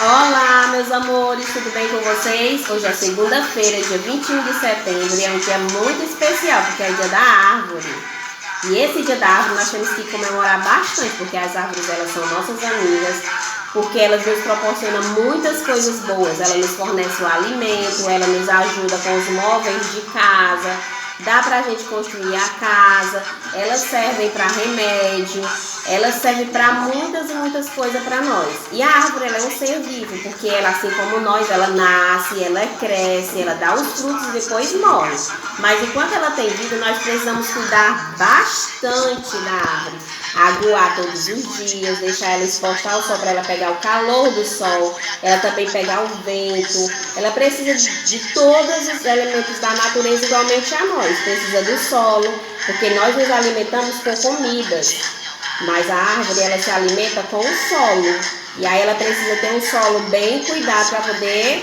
Olá, meus amores, tudo bem com vocês? Hoje é segunda-feira, dia 21 de setembro, e é um dia muito especial, porque é o dia da árvore. E esse dia da árvore nós temos que comemorar bastante, porque as árvores elas são nossas amigas, porque elas nos proporcionam muitas coisas boas. Ela nos fornece o alimento, ela nos ajuda com os móveis de casa, dá pra gente construir a casa, elas servem para remédio, elas servem para muitas e muitas coisas para nós. E a árvore ela é um ser vivo, porque ela, assim como nós, ela nasce, ela cresce, ela dá os frutos e depois morre. Mas enquanto ela tem vida, nós precisamos cuidar bastante da árvore. Aguar todos os dias, deixar ela exposta ao sol para ela pegar o calor do sol, ela também pegar o vento. Ela precisa de todos os elementos da natureza igualmente a nós. Precisa do solo, porque nós nos alimentamos com comidas, mas a árvore ela se alimenta com o solo. E aí ela precisa ter um solo bem cuidado para poder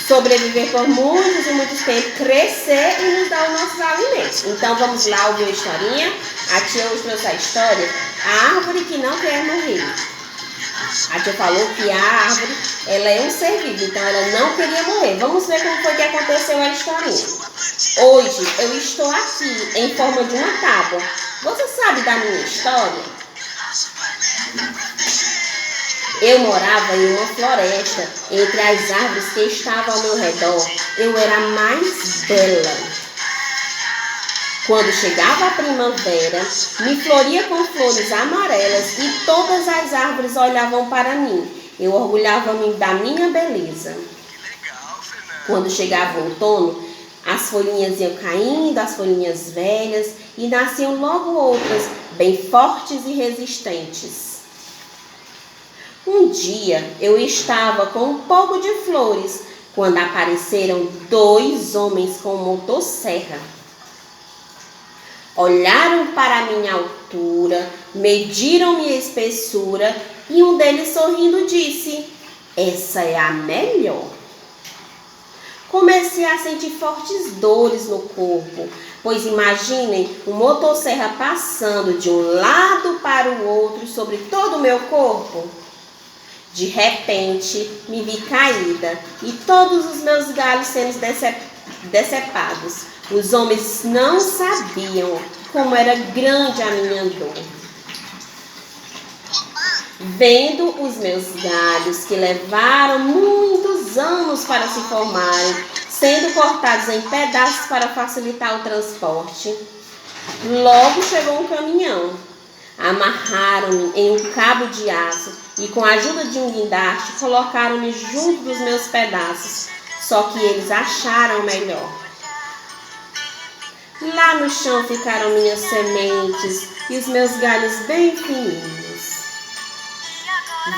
sobreviver por muitos e muitos tempos, crescer e nos dar os nossos alimentos. Então vamos lá ouvir a historinha. A tia hoje trouxe a história, a árvore que não quer morrer. A tia falou que a árvore ela é um ser vivo, então ela não queria morrer. Vamos ver como foi que aconteceu a historinha. Hoje eu estou aqui em forma de uma tábua. Você sabe da minha história? Eu morava em uma floresta, entre as árvores que estavam ao meu redor, eu era a mais bela. Quando chegava a primavera, me floria com flores amarelas e todas as árvores olhavam para mim. Eu orgulhava-me da minha beleza. Quando chegava o outono, as folhinhas iam caindo, as folhinhas velhas, e nasciam logo outras, bem fortes e resistentes. Um dia eu estava com um pouco de flores, quando apareceram dois homens com motosserra. Olharam para a minha altura, mediram minha espessura e um deles sorrindo disse: "Essa é a melhor." Comecei a sentir fortes dores no corpo, pois imaginem um motosserra passando de um lado para o outro sobre todo o meu corpo. De repente, me vi caída e todos os meus galhos sendo decepados. Os homens não sabiam como era grande a minha dor. Vendo os meus galhos, que levaram muitos anos para se formarem, sendo cortados em pedaços para facilitar o transporte, logo chegou um caminhão. Amarraram-me em um cabo de aço e, com a ajuda de um guindaste, colocaram-me junto dos meus pedaços, só que eles acharam melhor. Lá no chão ficaram minhas sementes e os meus galhos bem fininhos.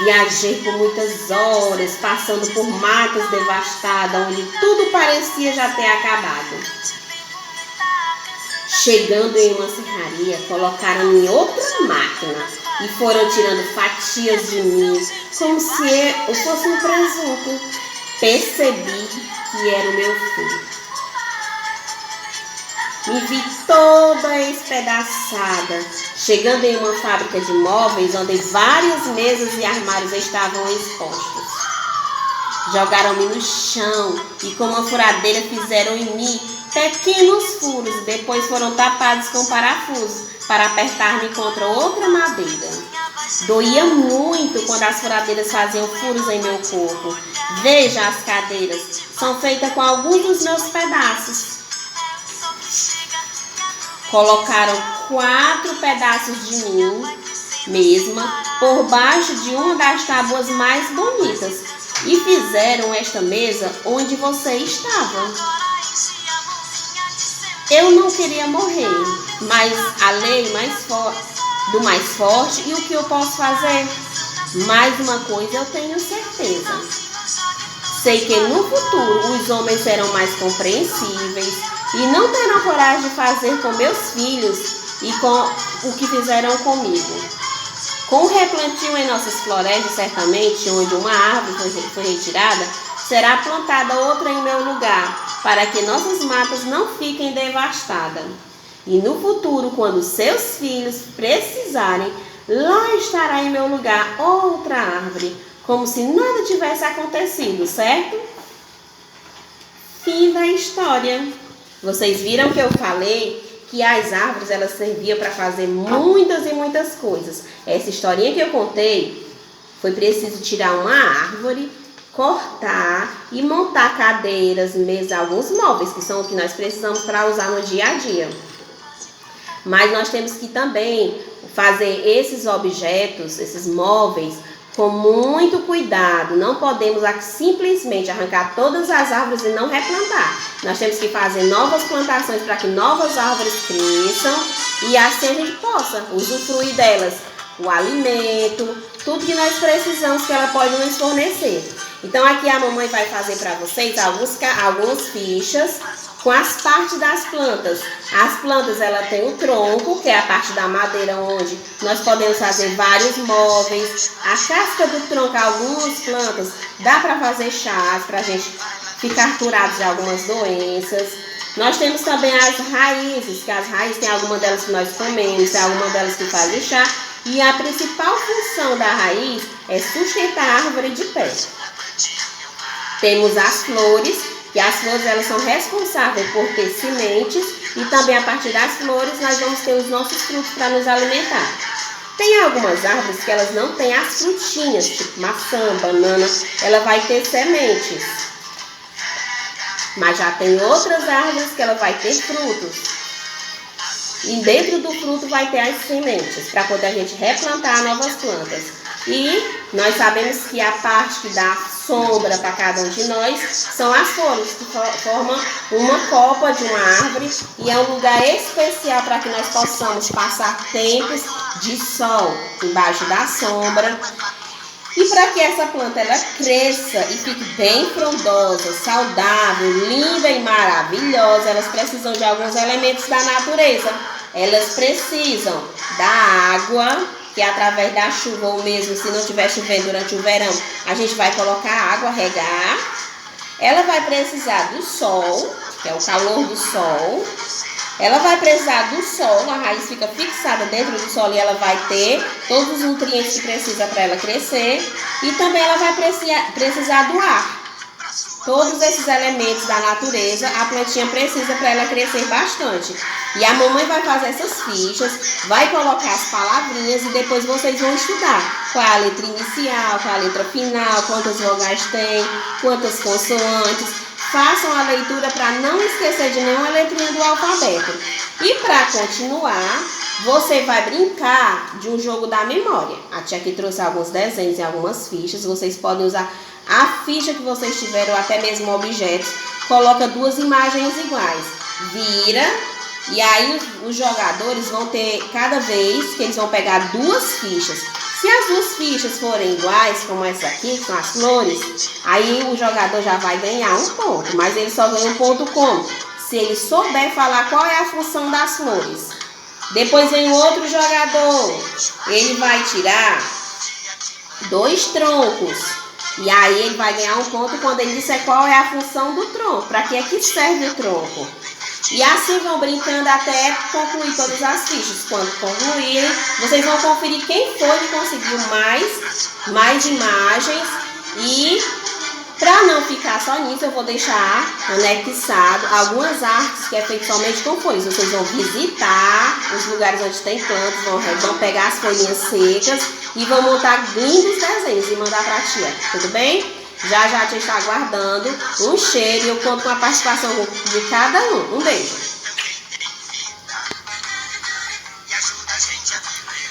Viajei por muitas horas, passando por matas devastadas, onde tudo parecia já ter acabado. Chegando em uma serraria, colocaram em outra máquina e foram tirando fatias de mim, como se eu fosse um presunto. Percebi que era o meu fim. Me vi toda espedaçada, chegando em uma fábrica de móveis onde várias mesas e armários estavam expostos. Jogaram-me no chão e com uma furadeira fizeram em mim pequenos furos e depois foram tapados com parafuso para apertar-me contra outra madeira. Doía muito quando as furadeiras faziam furos em meu corpo. Veja, as cadeiras são feitas com alguns dos meus pedaços. Colocaram 4 pedaços de mim mesma por baixo de uma das tábuas mais bonitas e fizeram esta mesa onde você estava. Eu não queria morrer, mas a lei do mais forte, e o que eu posso fazer? Mais uma coisa eu tenho certeza. Sei que no futuro os homens serão mais compreensíveis e não terão coragem de fazer com meus filhos e com o que fizeram comigo. Com o replantio em nossas florestas, certamente, onde uma árvore foi retirada, será plantada outra em meu lugar, para que nossas matas não fiquem devastadas. E no futuro, quando seus filhos precisarem, lá estará em meu lugar outra árvore, como se nada tivesse acontecido, certo? Fim da história. Vocês viram que eu falei que as árvores elas serviam para fazer muitas e muitas coisas. Essa historinha que eu contei foi preciso tirar uma árvore, cortar e montar cadeiras, mesas, alguns móveis que são o que nós precisamos para usar no dia a dia. Mas nós temos que também fazer esses objetos, esses móveis, com muito cuidado. Não podemos simplesmente arrancar todas as árvores e não replantar. Nós temos que fazer novas plantações para que novas árvores cresçam e assim a gente possa usufruir delas, o alimento, tudo que nós precisamos que ela pode nos fornecer. Então aqui a mamãe vai fazer para vocês algumas fichas com as partes das plantas. As plantas, ela tem o tronco, que é a parte da madeira onde nós podemos fazer vários móveis. A casca do tronco, algumas plantas, dá para fazer chás, para a gente ficar curado de algumas doenças. Nós temos também as raízes, que as raízes tem algumas delas que nós comemos, tem algumas delas que fazem chá. E a principal função da raiz é sustentar a árvore de pé. Temos as flores, que as flores elas são responsáveis por ter sementes e também a partir das flores nós vamos ter os nossos frutos para nos alimentar. Tem algumas árvores que elas não têm as frutinhas, tipo maçã, banana, ela vai ter sementes. Mas já tem outras árvores que ela vai ter frutos. E dentro do fruto vai ter as sementes, para poder a gente replantar novas plantas. E nós sabemos que a parte que dá sombra para cada um de nós são as folhas, que formam uma copa de uma árvore e é um lugar especial para que nós possamos passar tempos de sol embaixo da sombra. E para que essa planta ela cresça e fique bem frondosa, saudável, linda e maravilhosa, elas precisam de alguns elementos da natureza. Elas precisam da água, que é através da chuva ou mesmo se não estiver chovendo durante o verão, a gente vai colocar água, regar. Ela vai precisar do sol, que é o calor do sol. Ela vai precisar do sol, a raiz fica fixada dentro do solo e ela vai ter todos os nutrientes que precisa para ela crescer. E também ela vai precisar do ar. Todos esses elementos da natureza, a plantinha precisa para ela crescer bastante. E a mamãe vai fazer essas fichas, vai colocar as palavrinhas e depois vocês vão estudar qual é a letra inicial, qual é a letra final, quantas vogais tem, quantas consoantes. Façam a leitura para não esquecer de nenhuma letrinha do alfabeto. E para continuar, você vai brincar de um jogo da memória. A tia aqui trouxe alguns desenhos e algumas fichas. Vocês podem usar a ficha que vocês tiveram, ou até mesmo objetos. Coloca duas imagens iguais. Vira. E aí os jogadores vão ter, cada vez que eles vão pegar duas fichas. Se as duas fichas forem iguais, como essa aqui, que são as flores, aí o jogador já vai ganhar um ponto. Mas ele só ganha um ponto como? Se ele souber falar qual é a função das flores. Depois vem o outro jogador. Ele vai tirar 2 troncos. E aí ele vai ganhar um ponto quando ele disser qual é a função do tronco. Para que é que serve o tronco? E assim vão brincando até concluir todas as fichas. Quando concluírem, vocês vão conferir quem foi que conseguiu mais imagens. E para não ficar só nisso, eu vou deixar anexado algumas artes que é feito somente com folhas. Vocês vão visitar os lugares onde tem plantas, vão pegar as folhinhas secas e vão montar lindos desenhos e mandar para a tia. Tudo bem? Já a tia está aguardando. Um cheiro e eu conto com a participação de cada um. Um beijo.